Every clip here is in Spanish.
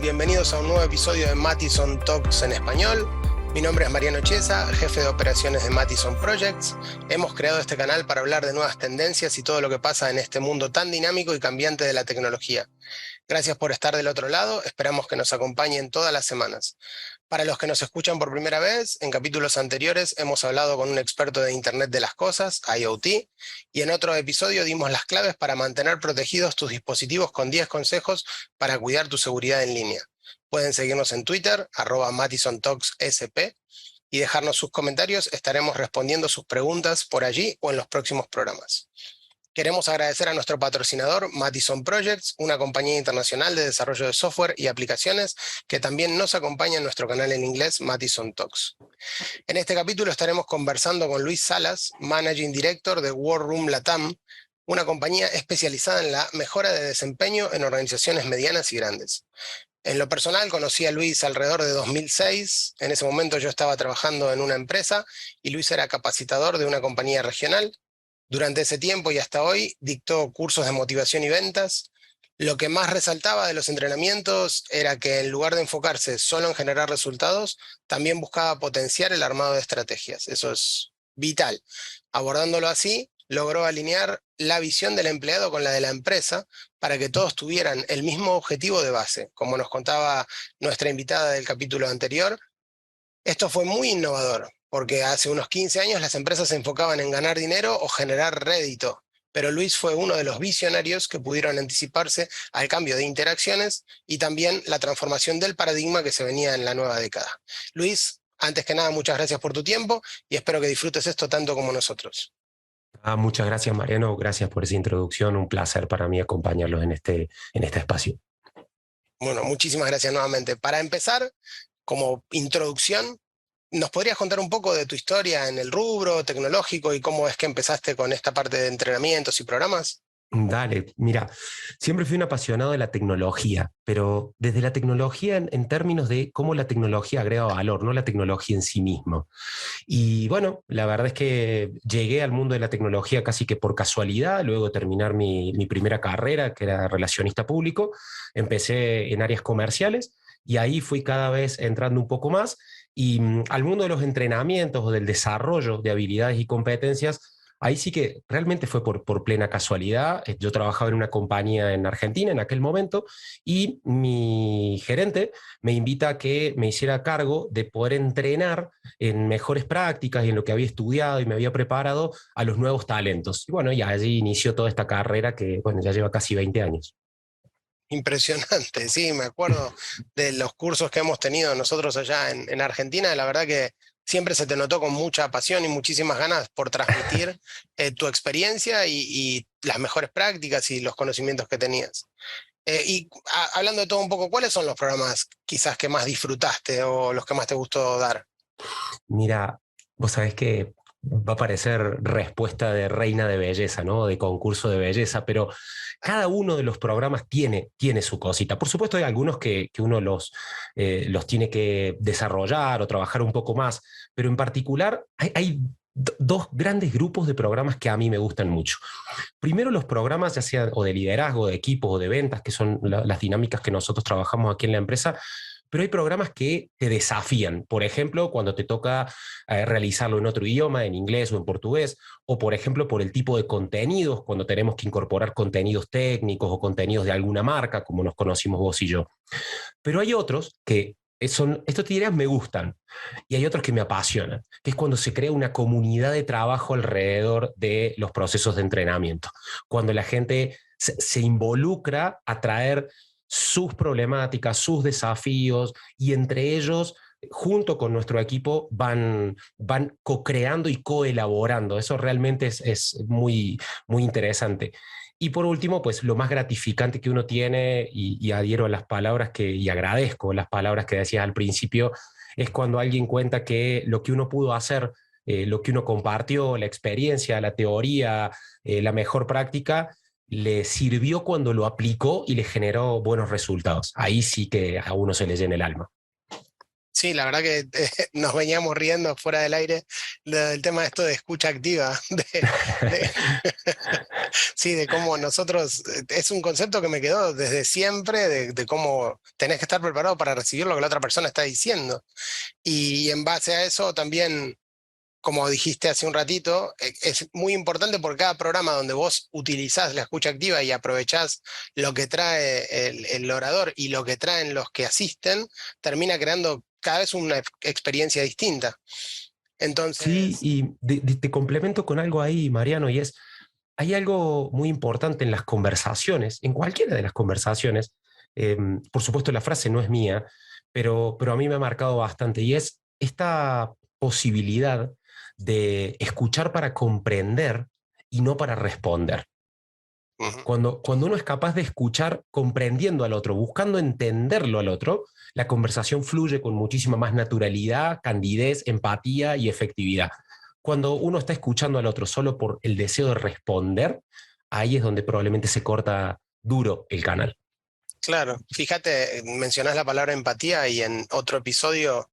bienvenidos a un nuevo episodio de Mattison Talks en español. Mi nombre es Mariano Chiesa, jefe de operaciones de Mattison Projects. Hemos creado este canal para hablar de nuevas tendencias y todo lo que pasa en este mundo tan dinámico y cambiante de la tecnología. Gracias por estar del otro lado, esperamos que nos acompañen todas las semanas. Para los que nos escuchan por primera vez, en capítulos anteriores hemos hablado con un experto de Internet de las Cosas, IoT, y en otro episodio dimos las claves para mantener protegidos tus dispositivos con 10 consejos para cuidar tu seguridad en línea. Pueden seguirnos en Twitter, @MattisonTalksSP, y dejarnos sus comentarios. Estaremos respondiendo sus preguntas por allí o en los próximos programas. Queremos agradecer a nuestro patrocinador, Mattison Projects, una compañía internacional de desarrollo de software y aplicaciones que también nos acompaña en nuestro canal en inglés, Mattison Talks. En este capítulo estaremos conversando con Luis Salas, Managing Director de War Room Latam, una compañía especializada en la mejora de desempeño en organizaciones medianas y grandes. En lo personal conocí a Luis alrededor de 2006, en ese momento yo estaba trabajando en una empresa y Luis era capacitador de una compañía regional. Durante ese tiempo y hasta hoy dictó cursos de motivación y ventas. Lo que más resaltaba de los entrenamientos era que en lugar de enfocarse solo en generar resultados, también buscaba potenciar el armado de estrategias. Eso es vital. Abordándolo así, logró alinear la visión del empleado con la de la empresa para que todos tuvieran el mismo objetivo de base. Como nos contaba nuestra invitada del capítulo anterior, esto fue muy innovador, porque hace unos 15 años las empresas se enfocaban en ganar dinero o generar rédito, pero Luis fue uno de los visionarios que pudieron anticiparse al cambio de interacciones y también la transformación del paradigma que se venía en la nueva década. Luis, antes que nada, muchas gracias por tu tiempo y espero que disfrutes esto tanto como nosotros. Muchas gracias, Mariano. Gracias por esa introducción. Un placer para mí acompañarlos en este espacio. Bueno, muchísimas gracias nuevamente. Para empezar, como introducción, ¿nos podrías contar un poco de tu historia en el rubro tecnológico y cómo es que empezaste con esta parte de entrenamientos y programas? Dale, mira, siempre fui un apasionado de la tecnología, pero desde la tecnología en términos de cómo la tecnología agrega valor, no la tecnología en sí mismo. Y bueno, la verdad es que llegué al mundo de la tecnología casi que por casualidad, luego de terminar mi primera carrera, que era relacionista público, empecé en áreas comerciales y ahí fui cada vez entrando un poco más y al mundo de los entrenamientos o del desarrollo de habilidades y competencias. Ahí sí que realmente fue por plena casualidad. Yo trabajaba en una compañía en Argentina en aquel momento y mi gerente me invita a que me hiciera cargo de poder entrenar en mejores prácticas y en lo que había estudiado y me había preparado a los nuevos talentos. Y bueno, y allí inició toda esta carrera que, bueno, ya lleva casi 20 años. Impresionante, sí, me acuerdo de los cursos que hemos tenido nosotros allá en Argentina. La verdad que siempre se te notó con mucha pasión y muchísimas ganas por transmitir tu experiencia y las mejores prácticas y los conocimientos que tenías. Hablando de todo un poco, ¿cuáles son los programas quizás que más disfrutaste o los que más te gustó dar? Mira, vos sabés que va a parecer respuesta de reina de belleza, ¿no? De concurso de belleza, pero cada uno de los programas tiene su cosita. Por supuesto, hay algunos que uno los tiene que desarrollar o trabajar un poco más, pero en particular hay dos grandes grupos de programas que a mí me gustan mucho. Primero, los programas, ya sea o de liderazgo, de equipos o de ventas, que son las dinámicas que nosotros trabajamos aquí en la empresa, pero hay programas que te desafían. Por ejemplo, cuando te toca realizarlo en otro idioma, en inglés o en portugués, o por ejemplo, por el tipo de contenidos, cuando tenemos que incorporar contenidos técnicos o contenidos de alguna marca, como nos conocimos vos y yo. Pero hay otros que estos te dirás me gustan, y hay otros que me apasionan, que es cuando se crea una comunidad de trabajo alrededor de los procesos de entrenamiento, cuando la gente se involucra a traer sus problemáticas, sus desafíos, y entre ellos, junto con nuestro equipo, van co-creando y coelaborando. Eso realmente es muy, muy interesante. Y por último, pues lo más gratificante que uno tiene, y adhiero a las palabras y agradezco las palabras que decías al principio, es cuando alguien cuenta que lo que uno pudo hacer, lo que uno compartió, la experiencia, la teoría, la mejor práctica, le sirvió cuando lo aplicó y le generó buenos resultados. Ahí sí que a uno se le llena el alma. Sí, la verdad que nos veníamos riendo fuera del aire del tema de esto de escucha activa, de- sí, de cómo nosotros, es un concepto que me quedó desde siempre, de cómo tenés que estar preparado para recibir lo que la otra persona está diciendo. Y en base a eso también, como dijiste hace un ratito, es muy importante por cada programa donde vos utilizás la escucha activa y aprovechás lo que trae el orador y lo que traen los que asisten, termina creando cada vez una experiencia distinta. Sí, Entonces, y te complemento con algo ahí, Mariano, y es, hay algo muy importante en las conversaciones, en cualquiera de las conversaciones. Por supuesto, la frase no es mía, pero a mí me ha marcado bastante, y es esta posibilidad de escuchar para comprender y no para responder. ujú, Cuando uno es capaz de escuchar comprendiendo al otro, buscando entenderlo al otro, la conversación fluye con muchísima más naturalidad, candidez, empatía y efectividad. Cuando uno está escuchando al otro solo por el deseo de responder, ahí es donde probablemente se corta duro el canal. claro, fíjate, mencionás la palabra empatía y en otro episodio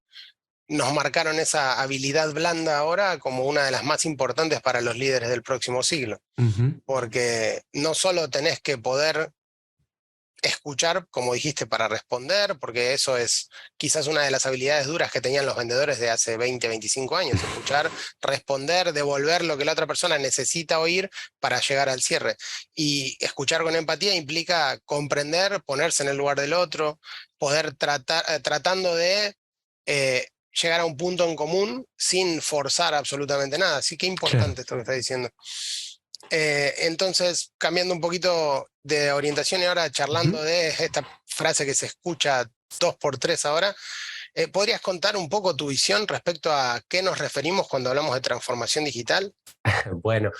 nos marcaron esa habilidad blanda ahora como una de las más importantes para los líderes del próximo siglo, Uh -huh. porque no solo tenés que poder escuchar, como dijiste, para responder, porque eso es quizás una de las habilidades duras que tenían los vendedores de hace 20, 25 años, escuchar, responder, devolver lo que la otra persona necesita oír para llegar al cierre. Y escuchar con empatía implica comprender, ponerse en el lugar del otro, poder tratar, tratando de llegar a un punto en común sin forzar absolutamente nada. Así que Claro. importante esto que está diciendo. Entonces, cambiando un poquito de orientación y ahora Uh -huh. charlando de esta frase que se escucha dos por tres ahora, ¿podrías contar un poco tu visión respecto a qué nos referimos cuando hablamos de transformación digital? Bueno,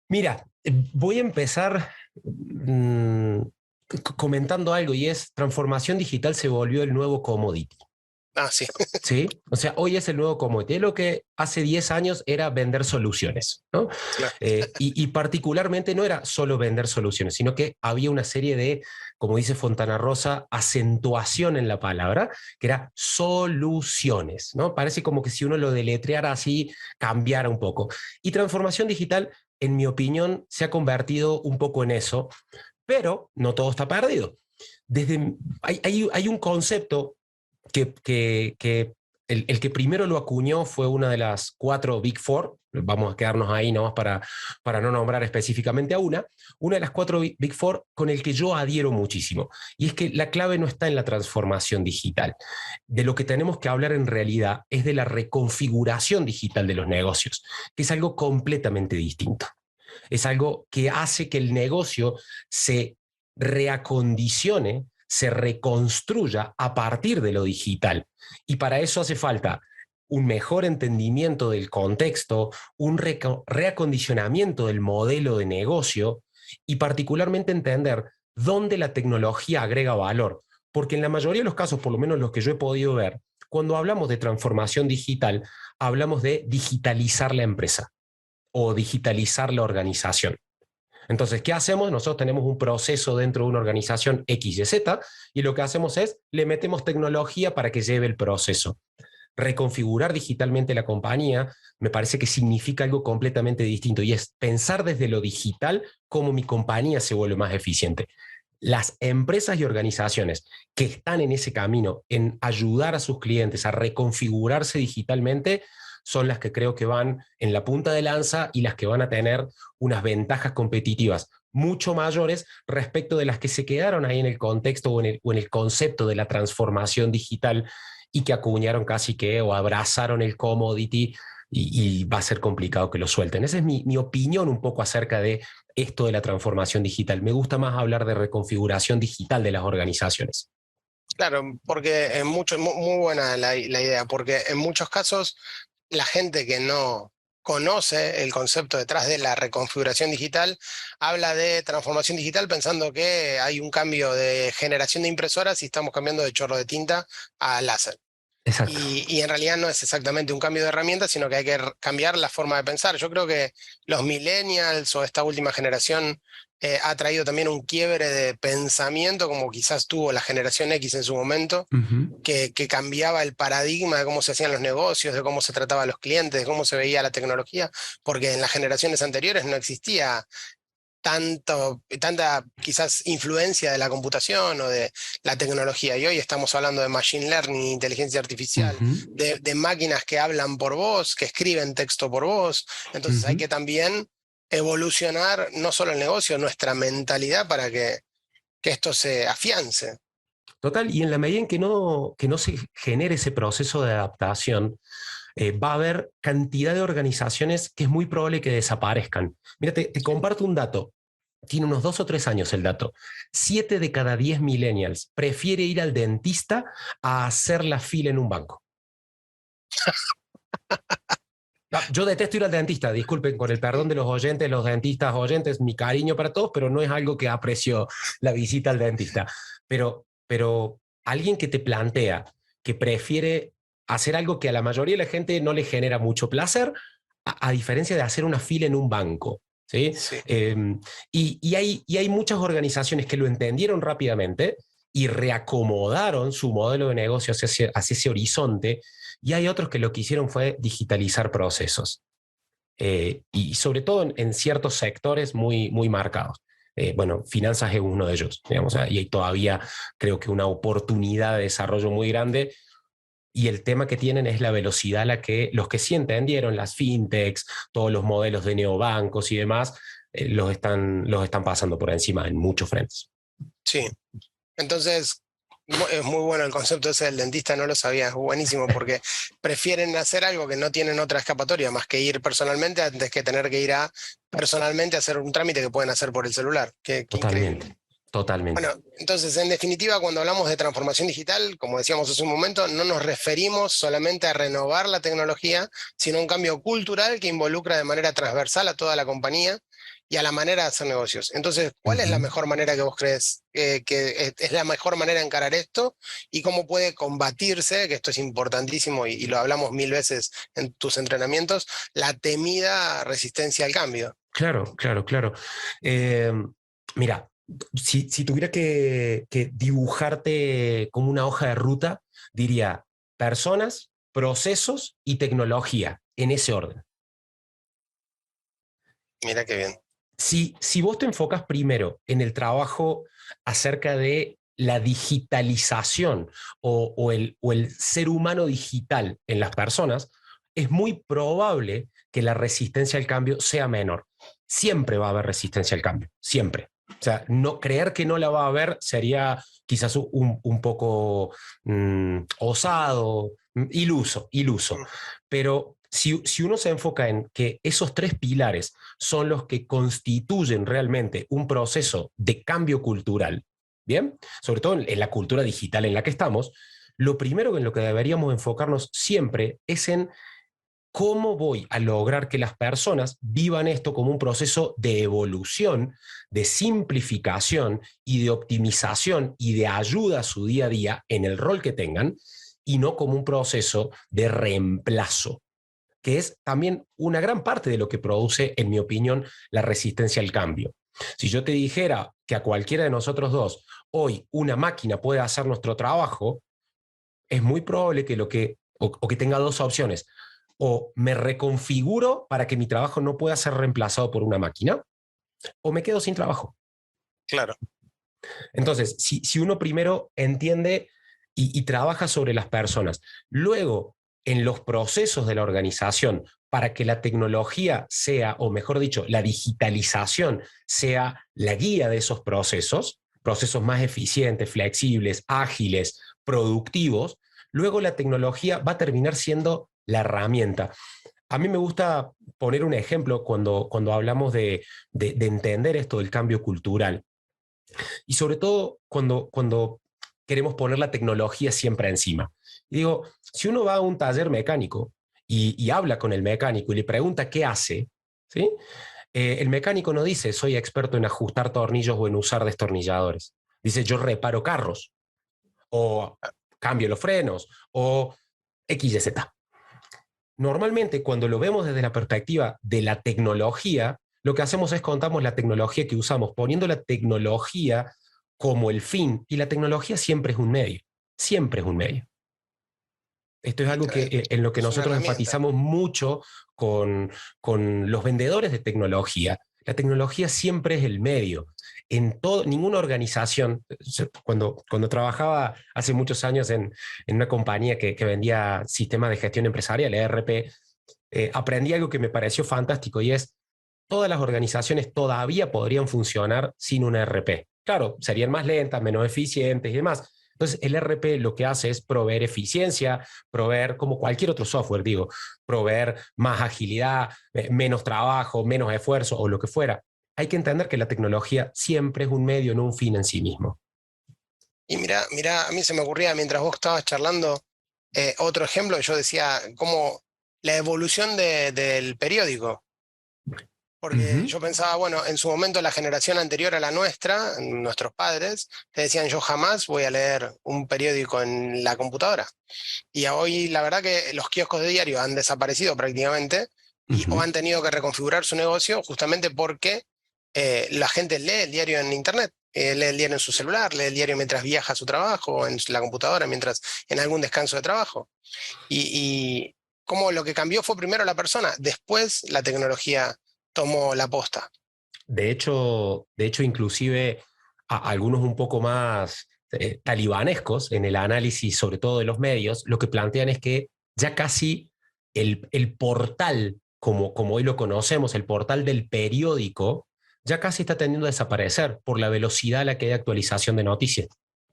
mira, voy a empezar comentando algo y es, transformación digital se volvió el nuevo commodity. Ah, sí, ¿Sí? O sea, hoy es el nuevo commodity. Lo que hace 10 años era vender soluciones, ¿no? claro, Y particularmente no era solo vender soluciones, sino que había una serie de, como dice Fontana Rosa, acentuación en la palabra, que era soluciones, ¿no? Parece como que si uno lo deletreara así, cambiara un poco. Y transformación digital, en mi opinión, se ha convertido un poco en eso, pero no todo está perdido. Hay un concepto que el que primero lo acuñó fue una de las 4 Big Four. Vamos a quedarnos ahí nomás para no nombrar específicamente a una de las 4 Big Four con el que yo adhiero muchísimo. Y es que la clave no está en la transformación digital. De lo que tenemos que hablar en realidad es de la reconfiguración digital de los negocios, que es algo completamente distinto. Es algo que hace que el negocio se reacondicione, se reconstruya a partir de lo digital. Y para eso hace falta un mejor entendimiento del contexto, un reacondicionamiento del modelo de negocio y particularmente entender dónde la tecnología agrega valor. Porque en la mayoría de los casos, por lo menos los que yo he podido ver, cuando hablamos de transformación digital, hablamos de digitalizar la empresa o digitalizar la organización. Entonces, ¿qué hacemos? Nosotros tenemos un proceso dentro de una organización X, Y, Z, y lo que hacemos es, le metemos tecnología para que lleve el proceso. Reconfigurar digitalmente la compañía me parece que significa algo completamente distinto y es pensar desde lo digital cómo mi compañía se vuelve más eficiente. Las empresas y organizaciones que están en ese camino, en ayudar a sus clientes a reconfigurarse digitalmente, son las que creo que van en la punta de lanza y las que van a tener unas ventajas competitivas mucho mayores respecto de las que se quedaron ahí en el contexto o en el concepto de la transformación digital y que acuñaron casi que o abrazaron el commodity y va a ser complicado que lo suelten. Esa es mi opinión un poco acerca de esto de la transformación digital. Me gusta más hablar de reconfiguración digital de las organizaciones. claro, porque en muchos, muy buena la idea, porque en muchos casos la gente que no conoce el concepto detrás de la reconfiguración digital habla de transformación digital pensando que hay un cambio de generación de impresoras y estamos cambiando de chorro de tinta a láser. Exacto. Y en realidad no es exactamente un cambio de herramienta, sino que hay que cambiar la forma de pensar. Yo creo que los millennials o esta última generación ha traído también un quiebre de pensamiento, como quizás tuvo la generación X en su momento, Ujú, que cambiaba el paradigma de cómo se hacían los negocios, de cómo se trataba a los clientes, de cómo se veía la tecnología, porque en las generaciones anteriores no existía tanta quizás influencia de la computación o de la tecnología. Y hoy estamos hablando de machine learning, inteligencia artificial, ujú, de máquinas que hablan por voz, que escriben texto por voz. Entonces hay ujú. que también evolucionar no solo el negocio, nuestra mentalidad para que esto se afiance. Total, y en la medida en que no se genere ese proceso de adaptación, va a haber cantidad de organizaciones que es muy probable que desaparezcan. Mira, te comparto un dato. Tiene unos 2 o 3 años el dato. 7 de cada 10 millennials prefiere ir al dentista a hacer la fila en un banco. No, yo detesto ir al dentista, disculpen, con el perdón de los oyentes, los dentistas oyentes, mi cariño para todos, pero no es algo que aprecio la visita al dentista. Pero alguien que te plantea que prefiere hacer algo que a la mayoría de la gente no le genera mucho placer, a diferencia de hacer una fila en un banco. ¿Sí? Sí. Y hay muchas organizaciones que lo entendieron rápidamente y reacomodaron su modelo de negocio hacia ese horizonte, y hay otros que lo que hicieron fue digitalizar procesos. Y sobre todo en ciertos sectores muy, muy marcados. Bueno, finanzas es uno de ellos, digamos, y hay todavía creo que una oportunidad de desarrollo muy grande, y el tema que tienen es la velocidad a la que los que sí entendieron, las fintechs, todos los modelos de neobancos y demás, los están pasando por encima en muchos frentes. Sí. Entonces, es muy bueno el concepto ese del dentista, no lo sabía, es buenísimo porque prefieren hacer algo que no tienen otra escapatoria más que ir personalmente antes que tener que ir a personalmente a hacer un trámite que pueden hacer por el celular. Qué increíble. Totalmente, totalmente. Bueno, entonces, en definitiva, cuando hablamos de transformación digital, como decíamos hace un momento, no nos referimos solamente a renovar la tecnología, sino a un cambio cultural que involucra de manera transversal a toda la compañía y a la manera de hacer negocios. Entonces, ¿cuál es la Ujú. mejor manera que vos crees que es la mejor manera de encarar esto y cómo puede combatirse, que esto es importantísimo y lo hablamos mil veces en tus entrenamientos, la temida resistencia al cambio? Claro, claro, claro. Eh, Mira, si tuviera que dibujarte como una hoja de ruta, diría personas, procesos y tecnología, en ese orden. Mira qué bien. Si vos te enfocas primero en el trabajo acerca de la digitalización o el ser humano digital en las personas, es muy probable que la resistencia al cambio sea menor. Siempre va a haber resistencia al cambio, siempre. O sea, no, creer que no la va a haber sería quizás un poco osado, iluso, iluso. Mm. Pero si uno se enfoca en que esos 3 pilares son los que constituyen realmente un proceso de cambio cultural, ¿bien? Sobre todo en la cultura digital en la que estamos, lo primero en lo que deberíamos enfocarnos siempre es en cómo voy a lograr que las personas vivan esto como un proceso de evolución, de simplificación y de optimización y de ayuda a su día a día en el rol que tengan, y no como un proceso de reemplazo, que es también una gran parte de lo que produce, en mi opinión, la resistencia al cambio. Si yo te dijera que a cualquiera de nosotros dos hoy una máquina puede hacer nuestro trabajo, es muy probable que o que tenga dos opciones: o me reconfiguro para que mi trabajo no pueda ser reemplazado por una máquina, o me quedo sin trabajo. Claro. Entonces, si uno primero entiende y trabaja sobre las personas, luego en los procesos de la organización, para que la tecnología sea, o mejor dicho, la digitalización sea la guía de esos procesos, procesos más eficientes, flexibles, ágiles, productivos, luego la tecnología va a terminar siendo la herramienta. A mí me gusta poner un ejemplo cuando hablamos de entender esto del cambio cultural. Y sobre todo cuando queremos poner la tecnología siempre encima. Y digo, si uno va a un taller mecánico y habla con el mecánico y le pregunta qué hace, ¿sí? El mecánico no dice soy experto en ajustar tornillos o en usar destornilladores. Dice yo reparo carros, o cambio los frenos, o X, Y, Z. Normalmente, cuando lo vemos desde la perspectiva de la tecnología, lo que hacemos es contamos la tecnología que usamos, poniendo la tecnología como el fin, y la tecnología siempre es un medio, siempre es un medio. Esto es algo que, en lo que Es una nosotros herramienta. enfatizamos mucho con los vendedores de tecnología. La tecnología siempre es el medio. En todo, ninguna organización, cuando trabajaba hace muchos años en una compañía que vendía sistemas de gestión empresarial, ERP, aprendí algo que me pareció fantástico y es, todas las organizaciones todavía podrían funcionar sin un ERP. Claro, serían más lentas, menos eficientes y demás. Entonces, el ERP lo que hace es proveer eficiencia, proveer, como cualquier otro software, digo, proveer más agilidad, menos trabajo, menos esfuerzo o lo que fuera. Hay que entender que la tecnología siempre es un medio, no un fin en sí mismo. Y mira, mira, a mí se me ocurría mientras vos estabas charlando otro ejemplo, yo decía como la evolución del periódico. Uh Porque -huh, yo pensaba, bueno, en su momento la generación anterior a la nuestra, nuestros padres, te decían yo jamás voy a leer un periódico en la computadora. Y hoy la verdad que los kioscos de diario han desaparecido prácticamente uh o -huh. han tenido que reconfigurar su negocio justamente porque la gente lee el diario en internet. Lee el diario en su celular, lee el diario mientras viaja a su trabajo, o en la computadora, mientras en algún descanso de trabajo. Y como lo que cambió fue primero la persona, después la tecnología tomó la posta. De hecho, inclusive algunos un poco más talibanescos en el análisis, sobre todo de los medios, lo que plantean es que ya casi el portal, como hoy lo conocemos, el portal del periódico, ya casi está tendiendo a desaparecer por la velocidad a la que hay actualización de noticias.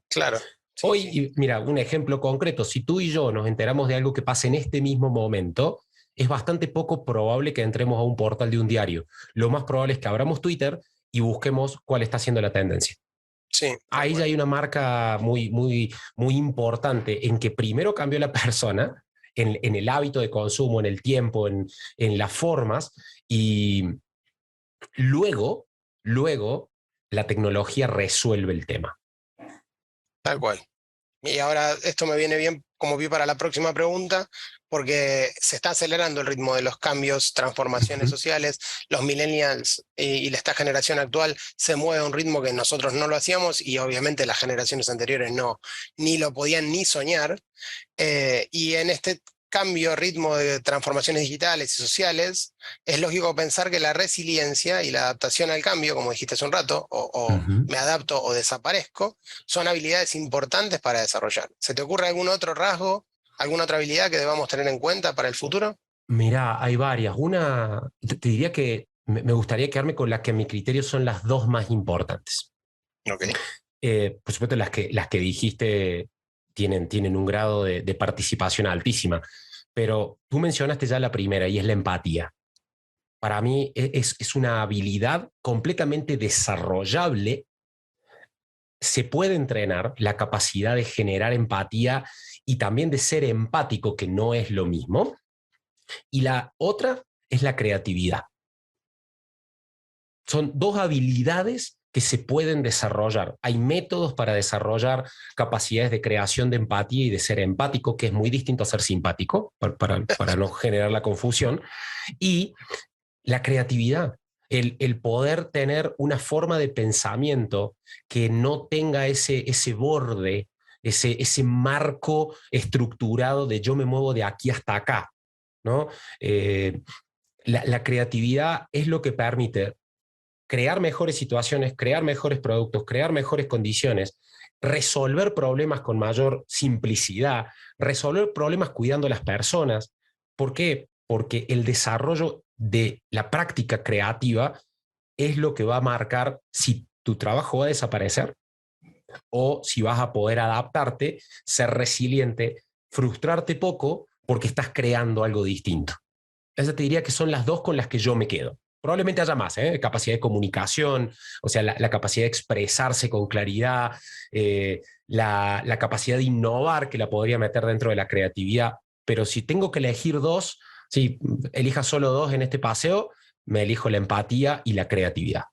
Claro, sí, sí. Hoy, mira, un ejemplo concreto, si tú y yo nos enteramos de algo que pasa en este mismo momento, es bastante poco probable que entremos a un portal de un diario. Lo más probable es que abramos Twitter y busquemos cuál está siendo la tendencia. Sí, tal Ahí ya cual. hay una marca muy, muy, muy importante en que primero cambió la persona en el hábito de consumo, en el tiempo, en las formas, y luego, luego la tecnología resuelve el tema. Tal cual. Y ahora esto me viene bien como pie para la próxima pregunta, porque se está acelerando el ritmo de los cambios, Uh transformaciones -huh, sociales. Los millennials y esta generación actual se mueve a un ritmo que nosotros no lo hacíamos y obviamente las generaciones anteriores no, ni lo podían ni soñar. Y en este cambio, ritmo de transformaciones digitales y sociales, es lógico pensar que la resiliencia y la adaptación al cambio, como dijiste hace un rato, uh o -huh. me adapto o desaparezco, son habilidades importantes para desarrollar. ¿Se te ocurre algún otro rasgo, alguna otra habilidad que debamos tener en cuenta para el futuro? Mira, hay varias. Una, te diría que me gustaría quedarme con las que a mi criterio son las dos más importantes. Ok. Por supuesto, las que dijiste tienen un grado de participación altísima, pero tú mencionaste ya la primera y es la empatía. Para mí es una habilidad completamente desarrollable. Se puede entrenar la capacidad de generar empatía y también de ser empático, que no es lo mismo. Y la otra es la creatividad. Son dos habilidades que se pueden desarrollar. Hay métodos para desarrollar capacidades de creación de empatía y de ser empático, que es muy distinto a ser simpático, para no generar la confusión. Y la creatividad, el poder tener una forma de pensamiento que no tenga ese borde, ese marco estructurado de yo me muevo de aquí hasta acá, ¿no? La creatividad es lo que permite crear mejores situaciones, crear mejores productos, crear mejores condiciones, resolver problemas con mayor simplicidad, resolver problemas cuidando a las personas. ¿Por qué? Porque el desarrollo de la práctica creativa es lo que va a marcar si tu trabajo va a desaparecer o si vas a poder adaptarte, ser resiliente, frustrarte poco porque estás creando algo distinto. Esa te diría que son las dos con las que yo me quedo. Probablemente haya más, capacidad de comunicación, o sea, la capacidad de expresarse con claridad, la capacidad de innovar que la podría meter dentro de la creatividad. Pero si tengo que elegir dos, si elija solo dos en este paseo, me elijo la empatía y la creatividad.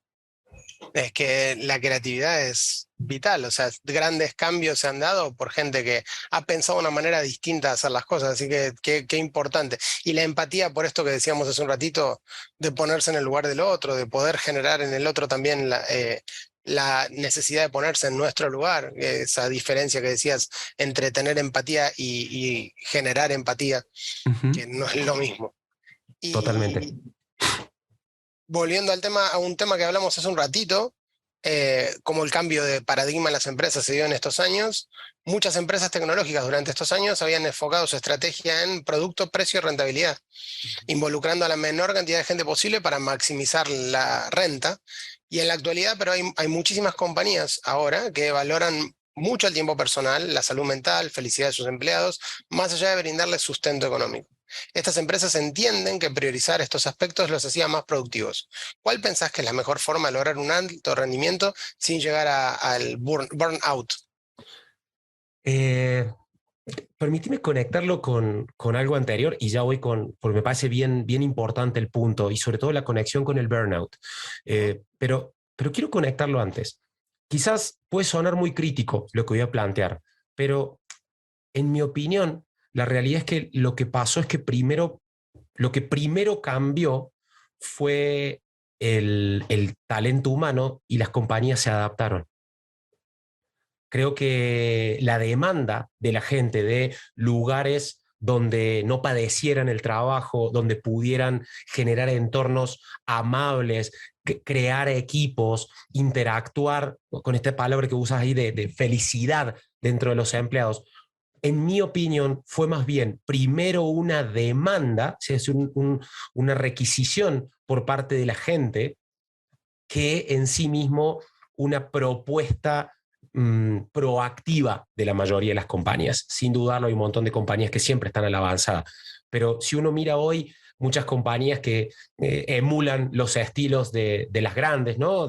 Es que la creatividad es vital, o sea, grandes cambios se han dado por gente que ha pensado una manera distinta de hacer las cosas, así que qué importante. Y la empatía, por esto que decíamos hace un ratito, de ponerse en el lugar del otro, de poder generar en el otro también la necesidad de ponerse en nuestro lugar, esa diferencia que decías entre tener empatía y generar empatía, Ujú. que no es lo mismo. Totalmente. Y volviendo al tema, a un tema que hablamos hace un ratito, como el cambio de paradigma en las empresas se dio en estos años, muchas empresas tecnológicas durante estos años habían enfocado su estrategia en producto, precio y rentabilidad, involucrando a la menor cantidad de gente posible para maximizar la renta. Y en la actualidad, pero hay muchísimas compañías ahora que valoran mucho el tiempo personal, la salud mental, felicidad de sus empleados, más allá de brindarles sustento económico. Estas empresas entienden que priorizar estos aspectos los hacía más productivos. ¿Cuál pensás que es la mejor forma de lograr un alto rendimiento sin llegar al burnout? Eh, Permíteme conectarlo con algo anterior y ya voy porque me parece bien importante el punto y sobre todo la conexión con el burnout. Pero quiero conectarlo antes. Quizás puede sonar muy crítico lo que voy a plantear, pero en mi opinión, la realidad es que lo que pasó es que lo que primero cambió fue el talento humano y las compañías se adaptaron. Creo que la demanda de la gente de lugares donde no padecieran el trabajo, donde pudieran generar entornos amables, crear equipos, interactuar con esta palabra que usas ahí de felicidad dentro de los empleados, en mi opinión, fue más bien primero una demanda, es una requisición por parte de la gente, que en sí mismo una propuesta proactiva de la mayoría de las compañías. Sin dudarlo, hay un montón de compañías que siempre están a la avanzada. Pero si uno mira hoy, muchas compañías que emulan los estilos de las grandes, ¿no?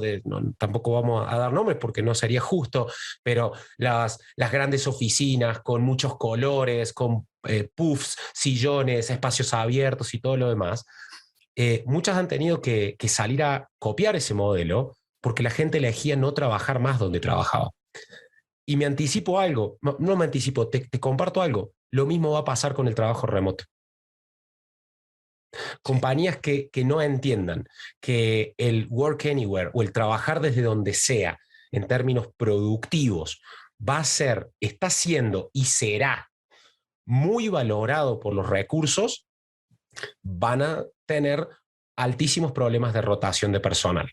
Tampoco vamos a dar nombres porque no sería justo, pero las grandes oficinas con muchos colores, con puffs, sillones, espacios abiertos y todo lo demás, muchas han tenido que salir a copiar ese modelo porque la gente elegía no trabajar más donde trabajaba. Y me anticipo algo, no me anticipo, te comparto algo. Lo mismo va a pasar con el trabajo remoto. Sí. Compañías que no entiendan que el work anywhere o el trabajar desde donde sea en términos productivos va a ser, está siendo y será muy valorado por los recursos, van a tener altísimos problemas de rotación de personal.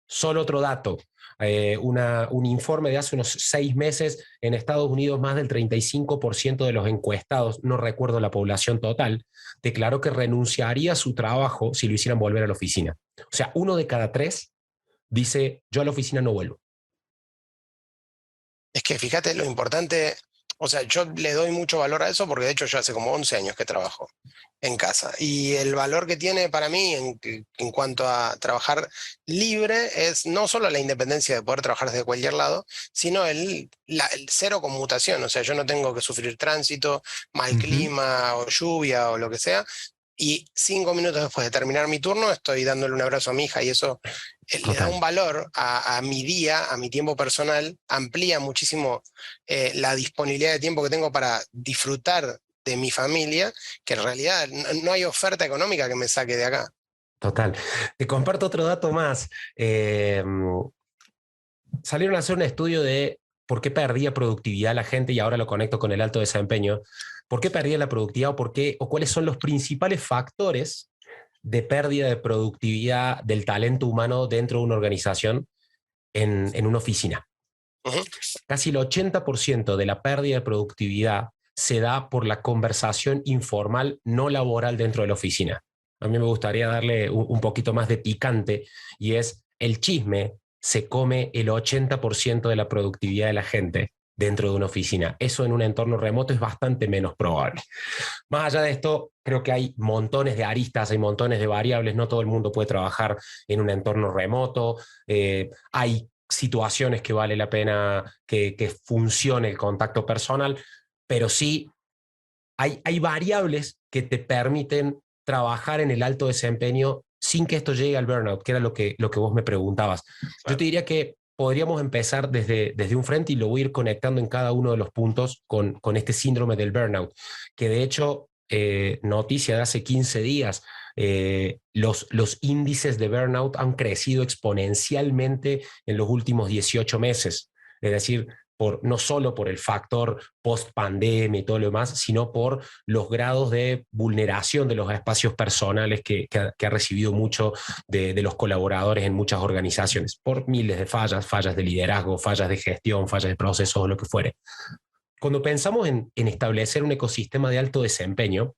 Solo otro dato, un informe de hace unos 6 meses, en Estados Unidos más del 35% de los encuestados, no recuerdo la población total, declaró que renunciaría a su trabajo si lo hicieran volver a la oficina. O sea, 1 de cada 3 dice, yo a la oficina no vuelvo. Es que fíjate lo importante, o sea, yo le doy mucho valor a eso porque de hecho yo hace como 11 años que trabajo en casa y el valor que tiene para mí en cuanto a trabajar libre es no solo la independencia de poder trabajar desde cualquier lado, sino el cero conmutación, o sea, yo no tengo que sufrir tránsito, mal Uh -huh. clima o lluvia o lo que sea. Y 5 minutos después de terminar mi turno, estoy dándole un abrazo a mi hija y eso le da Total. un valor a mi día, a mi tiempo personal, amplía muchísimo la disponibilidad de tiempo que tengo para disfrutar de mi familia, que en realidad no hay oferta económica que me saque de acá. Total. Te comparto otro dato más. Salieron a hacer un estudio de por qué perdía productividad la gente y ahora lo conecto con el alto desempeño. ¿Por qué perdía la productividad o cuáles son los principales factores de pérdida de productividad del talento humano dentro de una organización en una oficina? Ujú. Casi el 80% de la pérdida de productividad se da por la conversación informal no laboral dentro de la oficina. A mí me gustaría darle un poquito más de picante y es el chisme se come el 80% de la productividad de la gente dentro de una oficina. Eso en un entorno remoto es bastante menos probable. Más allá de esto, creo que hay montones de aristas, hay montones de variables, no todo el mundo puede trabajar en un entorno remoto, hay situaciones que vale la pena que funcione el contacto personal, pero sí hay variables que te permiten trabajar en el alto desempeño sin que esto llegue al burnout, que era lo que vos me preguntabas. Yo Claro. te diría que podríamos empezar desde un frente y lo voy a ir conectando en cada uno de los puntos con este síndrome del burnout, que de hecho, noticia de hace 15 días, los índices de burnout han crecido exponencialmente en los últimos 18 meses. Es decir, no solo por el factor post-pandemia y todo lo demás, sino por los grados de vulneración de los espacios personales que ha recibido mucho de los colaboradores en muchas organizaciones, por miles de fallas de liderazgo, fallas de gestión, fallas de procesos o lo que fuere. Cuando pensamos en establecer un ecosistema de alto desempeño,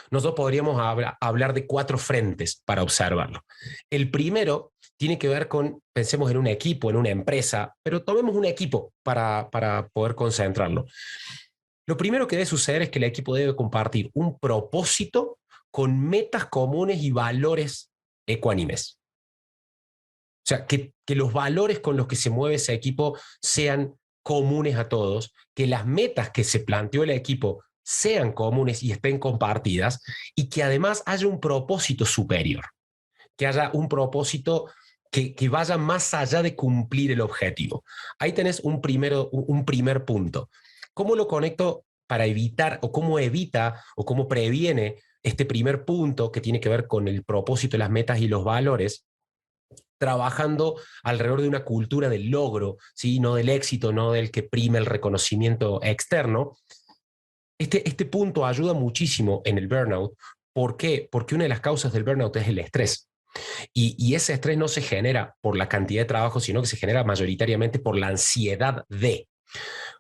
nosotros podríamos hablar de 4 frentes para observarlo. El primero tiene que ver con, pensemos en un equipo, en una empresa, pero tomemos un equipo para poder concentrarlo. Lo primero que debe suceder es que el equipo debe compartir un propósito con metas comunes y valores ecuánimes. O sea, que los valores con los que se mueve ese equipo sean comunes a todos, que las metas que se planteó el equipo sean comunes y estén compartidas, y que además haya un propósito superior, que haya un propósito que vaya más allá de cumplir el objetivo. Ahí tenés un primer punto. ¿Cómo lo conecto para evitar, o cómo evita, o cómo previene este primer punto que tiene que ver con el propósito, las metas y los valores? Trabajando alrededor de una cultura del logro, ¿sí? No del éxito, no del que prime el reconocimiento externo. Este punto ayuda muchísimo en el burnout. ¿Por qué? Porque una de las causas del burnout es el estrés. Y ese estrés no se genera por la cantidad de trabajo, sino que se genera mayoritariamente por la ansiedad de.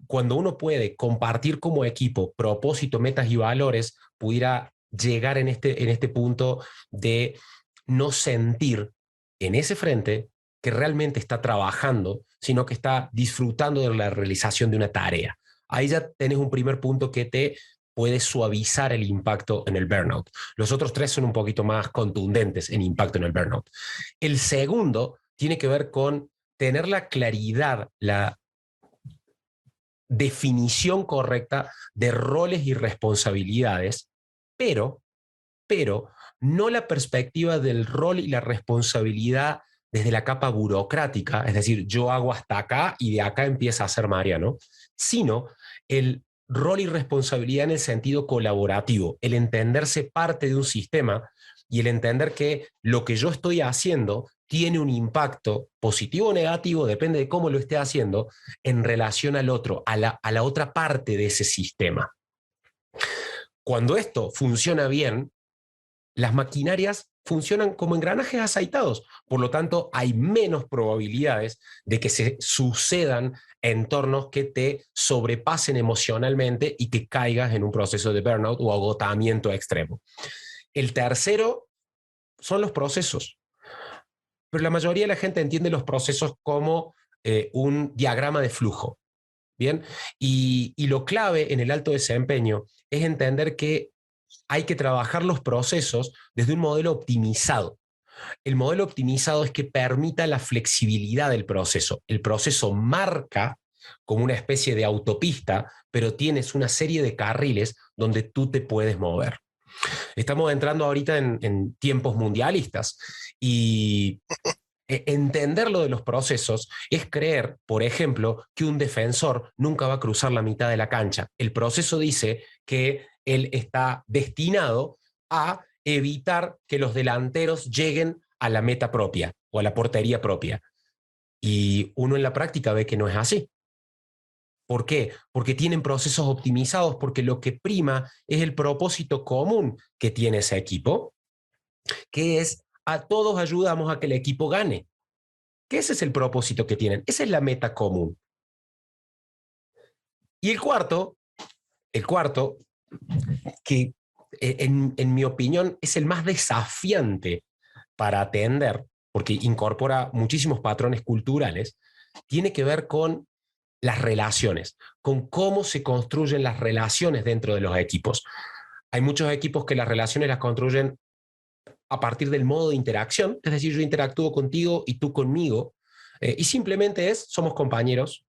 Cuando uno puede compartir como equipo propósito, metas y valores, pudiera llegar en este punto de no sentir en ese frente que realmente está trabajando, sino que está disfrutando de la realización de una tarea. Ahí ya tenés un primer punto que te puede suavizar el impacto en el burnout. Los otros 3 son un poquito más contundentes en impacto en el burnout. El segundo tiene que ver con tener la claridad, la definición correcta de roles y responsabilidades, pero no la perspectiva del rol y la responsabilidad desde la capa burocrática, es decir, yo hago hasta acá y de acá empieza a ser Mariano, sino el rol y responsabilidad en el sentido colaborativo, el entenderse parte de un sistema y el entender que lo que yo estoy haciendo tiene un impacto positivo o negativo, depende de cómo lo esté haciendo, en relación al otro, a la otra parte de ese sistema. Cuando esto funciona bien, las maquinarias funcionan como engranajes aceitados, por lo tanto hay menos probabilidades de que se sucedan entornos que te sobrepasen emocionalmente y que caigas en un proceso de burnout o agotamiento extremo. El tercero son los procesos, pero la mayoría de la gente entiende los procesos como un diagrama de flujo, ¿bien? Y lo clave en el alto desempeño es entender que hay que trabajar los procesos desde un modelo optimizado. El modelo optimizado es que permita la flexibilidad del proceso. El proceso marca como una especie de autopista, pero tienes una serie de carriles donde tú te puedes mover. Estamos entrando ahorita en tiempos mundialistas y entender lo de los procesos es creer, por ejemplo, que un defensor nunca va a cruzar la mitad de la cancha. El proceso dice que él está destinado a evitar que los delanteros lleguen a la meta propia o a la portería propia. Y uno en la práctica ve que no es así. ¿Por qué? Porque tienen procesos optimizados, porque lo que prima es el propósito común que tiene ese equipo, que es a todos ayudamos a que el equipo gane. Que ese es el propósito que tienen, esa es la meta común. Y el cuarto, que en mi opinión es el más desafiante para atender, porque incorpora muchísimos patrones culturales, tiene que ver con las relaciones, con cómo se construyen las relaciones dentro de los equipos. Hay muchos equipos que las relaciones las construyen a partir del modo de interacción, es decir, yo interactúo contigo y tú conmigo, y simplemente somos compañeros.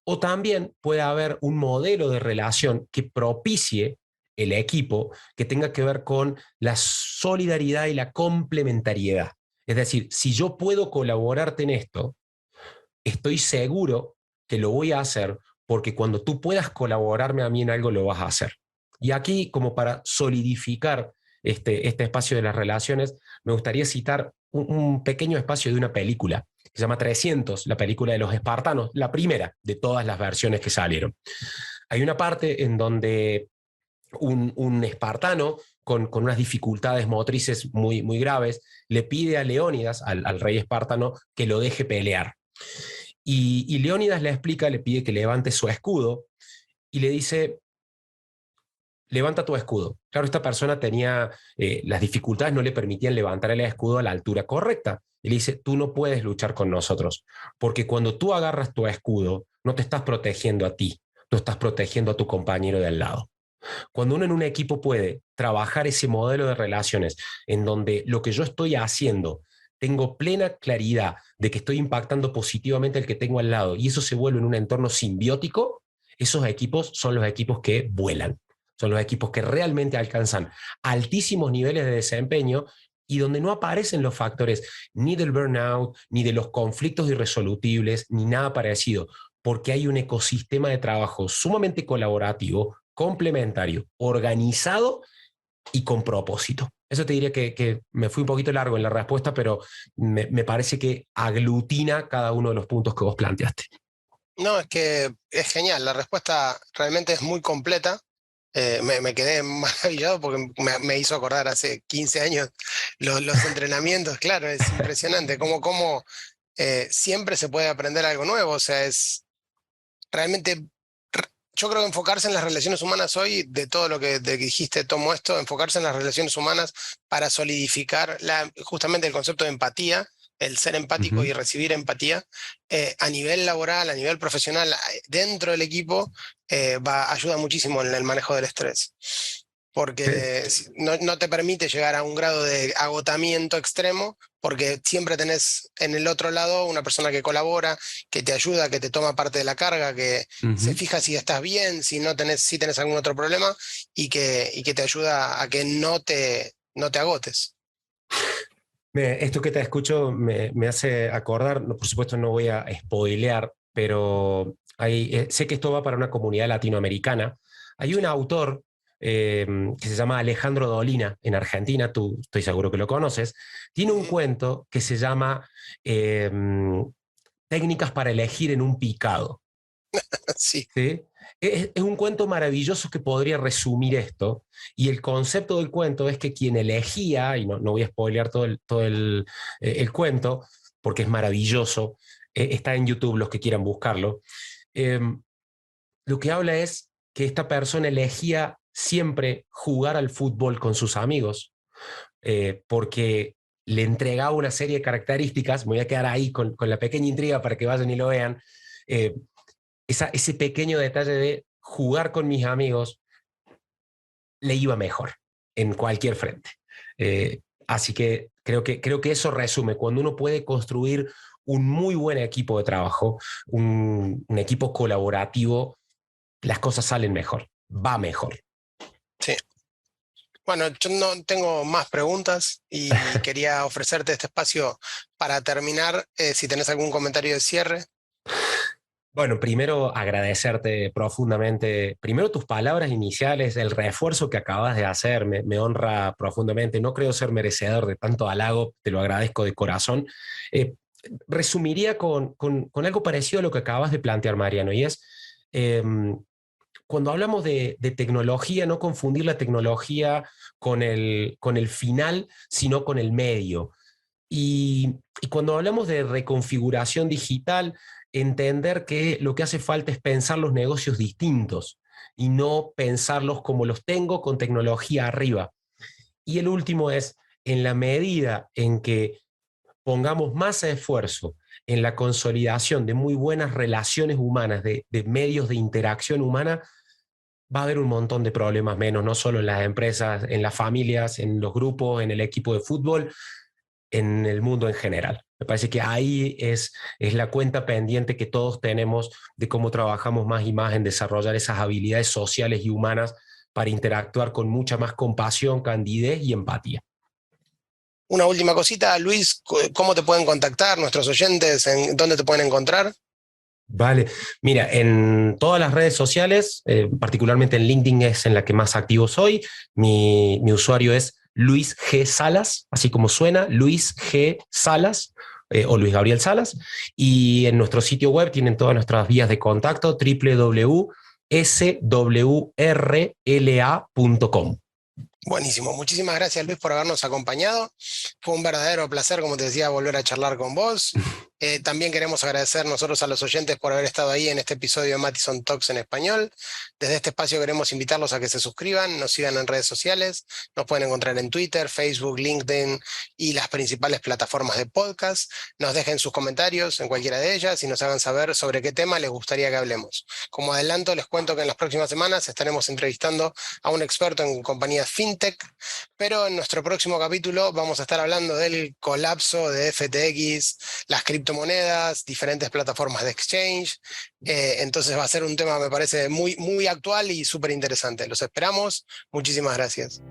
O también puede haber un modelo de relación que propicie el equipo, que tenga que ver con la solidaridad y la complementariedad. Es decir, si yo puedo colaborarte en esto, estoy seguro que lo voy a hacer porque cuando tú puedas colaborarme a mí en algo, lo vas a hacer. Y aquí, como para solidificar este espacio de las relaciones, me gustaría citar un pequeño espacio de una película que se llama 300, la película de los espartanos, la primera de todas las versiones que salieron. Hay una parte en donde un espartano con unas dificultades motrices muy graves le pide a Leónidas, al rey espartano, que lo deje pelear. Y Leónidas le explica, le pide que levante su escudo y le dice, levanta tu escudo. Claro, esta persona tenía las dificultades, no le permitían levantar el escudo a la altura correcta. Y le dice, tú no puedes luchar con nosotros, porque cuando tú agarras tu escudo, no te estás protegiendo a ti, tú estás protegiendo a tu compañero de al lado. Cuando uno en un equipo puede trabajar ese modelo de relaciones en donde lo que yo estoy haciendo tengo plena claridad de que estoy impactando positivamente al que tengo al lado y eso se vuelve en un entorno simbiótico, esos equipos son los equipos que vuelan, son los equipos que realmente alcanzan altísimos niveles de desempeño y donde no aparecen los factores ni del burnout, ni de los conflictos irresolubles, ni nada parecido, porque hay un ecosistema de trabajo sumamente colaborativo, complementario, organizado y con propósito. Eso te diría que me fui un poquito largo en la respuesta, pero me parece que aglutina cada uno de los puntos que vos planteaste. No, es que es genial, la respuesta realmente es muy completa. Me quedé maravillado porque me hizo acordar hace 15 años los entrenamientos, claro, es impresionante cómo siempre se puede aprender algo nuevo, o sea, es realmente, yo creo que enfocarse en las relaciones humanas hoy, de todo lo que dijiste, tomo esto, enfocarse en las relaciones humanas para solidificar justamente el concepto de empatía, el ser empático y recibir empatía a nivel laboral, a nivel profesional, dentro del equipo, ayuda muchísimo en el manejo del estrés. Porque no te permite llegar a un grado de agotamiento extremo, porque siempre tenés en el otro lado una persona que colabora, que te ayuda, que te toma parte de la carga, que se fija si estás bien, si tenés algún otro problema, y que te ayuda a que no te agotes. Esto que te escucho me hace acordar, por supuesto no voy a spoilear, pero sé que esto va para una comunidad latinoamericana. Hay un autor que se llama Alejandro Dolina en Argentina, tú estoy seguro que lo conoces, tiene un cuento que se llama Técnicas para elegir en un picado. Sí. ¿Sí? Es un cuento maravilloso que podría resumir esto, y el concepto del cuento es que quien elegía, y no voy a spoilear todo el cuento, porque es maravilloso, está en YouTube los que quieran buscarlo, lo que habla es que esta persona elegía siempre jugar al fútbol con sus amigos, porque le entregaba una serie de características, me voy a quedar ahí con la pequeña intriga para que vayan y lo vean, ese pequeño detalle de jugar con mis amigos le iba mejor en cualquier frente. Así que creo que eso resume, cuando uno puede construir un muy buen equipo de trabajo, un equipo colaborativo, las cosas salen mejor, va mejor. Sí. Bueno, yo no tengo más preguntas y quería ofrecerte este espacio para terminar, si tenés algún comentario de cierre. Bueno, primero agradecerte profundamente, primero tus palabras iniciales, el refuerzo que acabas de hacer, me honra profundamente, no creo ser merecedor de tanto halago, te lo agradezco de corazón. Resumiría con algo parecido a lo que acabas de plantear, Mariano, y es, cuando hablamos de tecnología, no confundir la tecnología con el final, sino con el medio. Y cuando hablamos de reconfiguración digital, entender que lo que hace falta es pensar los negocios distintos y no pensarlos como los tengo con tecnología arriba. Y el último es, en la medida en que pongamos más esfuerzo en la consolidación de muy buenas relaciones humanas, de medios de interacción humana, va a haber un montón de problemas menos, no solo en las empresas, en las familias, en los grupos, en el equipo de fútbol, en el mundo en general. Me parece que ahí es la cuenta pendiente que todos tenemos de cómo trabajamos más y más en desarrollar esas habilidades sociales y humanas para interactuar con mucha más compasión, candidez y empatía. una última cosita, Luis, ¿cómo te pueden contactar nuestros oyentes? ¿En dónde te pueden encontrar? Vale, mira, en todas las redes sociales, particularmente en LinkedIn es en la que más activo soy. Mi usuario es Luis G. Salas, así como suena, Luis G. Salas o Luis Gabriel Salas. Y en nuestro sitio web tienen todas nuestras vías de contacto, www.swrla.com. Buenísimo, muchísimas gracias Luis por habernos acompañado. Fue un verdadero placer, como te decía, volver a charlar con vos. También queremos agradecer nosotros a los oyentes por haber estado ahí en este episodio de Mattison Talks en español. Desde este espacio queremos invitarlos a que se suscriban, nos sigan en redes sociales, nos pueden encontrar en Twitter, Facebook, LinkedIn y las principales plataformas de podcast. Nos dejen sus comentarios en cualquiera de ellas y nos hagan saber sobre qué tema les gustaría que hablemos. Como adelanto, les cuento que en las próximas semanas estaremos entrevistando a un experto en compañías fintech, pero en nuestro próximo capítulo vamos a estar hablando del colapso de FTX, las criptomonedas, diferentes plataformas de exchange. Entonces va a ser un tema, me parece, muy, muy actual y súper interesante. Los esperamos. Muchísimas gracias.